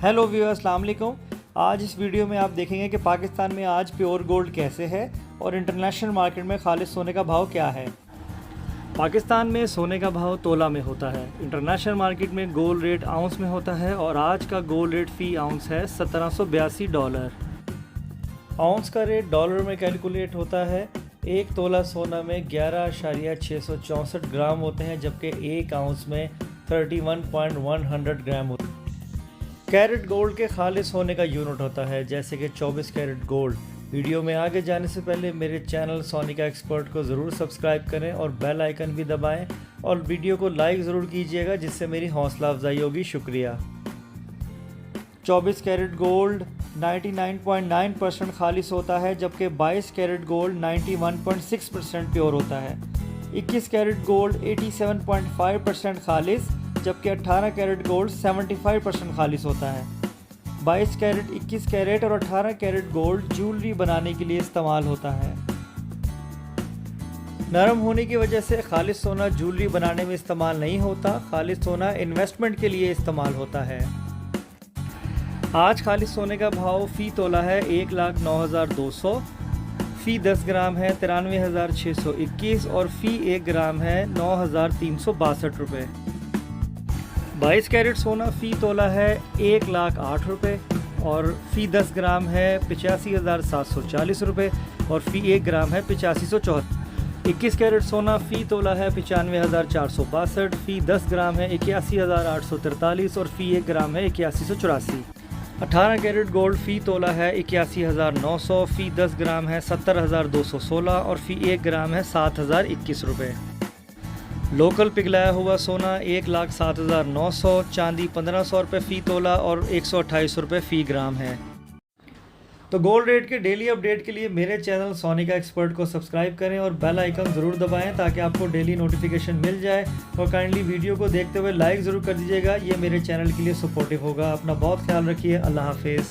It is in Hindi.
हेलो व्यूअर्स, अस्सलाम वालेकुम। आज इस वीडियो में आप देखेंगे कि पाकिस्तान में आज प्योर गोल्ड कैसे है और इंटरनेशनल मार्केट में खालिस सोने का भाव क्या है। पाकिस्तान में सोने का भाव तोला में होता है, इंटरनेशनल मार्केट में गोल्ड रेट आउंस में होता है और आज का गोल्ड रेट फ़ी आउंस है $1782। आउंस का रेट डॉलर में कैलकुलेट होता है। एक तोला सोना में 11.664 ग्राम होते हैं, जबकि एक आउंस में 31.100 ग्राम होते हैं। कैरेट गोल्ड के खालिस होने का यूनिट होता है, जैसे कि 24 कैरेट गोल्ड। वीडियो में आगे जाने से पहले मेरे चैनल सोनिका एक्सपर्ट को ज़रूर सब्सक्राइब करें और बेल आइकन भी दबाएं और वीडियो को लाइक ज़रूर कीजिएगा, जिससे मेरी हौसला अफजाई होगी। शुक्रिया। 24 कैरेट गोल्ड 99.9% खालिस होता है, जबकि 22 कैरेट गोल्ड 91.6% प्योर होता है। 21 कैरेट गोल्ड 87.5% खालिस, जबकि 18 कैरेट गोल्ड 75% खालिस होता है। 22 कैरेट, 21 कैरेट और 18 कैरेट गोल्ड ज्वेलरी बनाने के लिए इस्तेमाल होता है। नरम होने की वजह से खालिस सोना ज्वेलरी बनाने में इस्तेमाल नहीं होता। खालिस सोना इन्वेस्टमेंट के लिए इस्तेमाल होता है। आज खालिस सोने का भाव फ़ी तोला है 1,09,200, फ़ी 10 ग्राम है 93,621 और फ़ी 1 ग्राम है 9,362 रुपये। 22 कैरेट सोना फ़ी तोला है 1,08,000 रुपये और फ़ी 10 ग्राम है 85,740 रुपये और फ़ी 1 ग्राम है 8574। 21 कैरेट सोना फ़ी तोला है 95,462, फ़ी 10 ग्राम है 81,843 और फ़ी 1 ग्राम है 8184। 18 कैरेट गोल्ड फ़ी तोला है 81,900, फ़ी 10 ग्राम है 70,216 और फ़ी 1 ग्राम है 7,021 रुपये। लोकल पिघलाया हुआ सोना 1,07,900, चांदी 1,500 रुपये फ़ी तोला और 128 रुपये फ़ी ग्राम है। तो गोल्ड रेट के डेली अपडेट के लिए मेरे चैनल सोनिका एक्सपर्ट को सब्सक्राइब करें और बेल आइकन ज़रूर दबाएं, ताकि आपको डेली नोटिफिकेशन मिल जाए। और काइंडली वीडियो को देखते हुए लाइक ज़रूर कर दीजिएगा, ये मेरे चैनल के लिए सपोर्टिव होगा। अपना बहुत ख्याल रखिए। अल्लाह हाफिज़।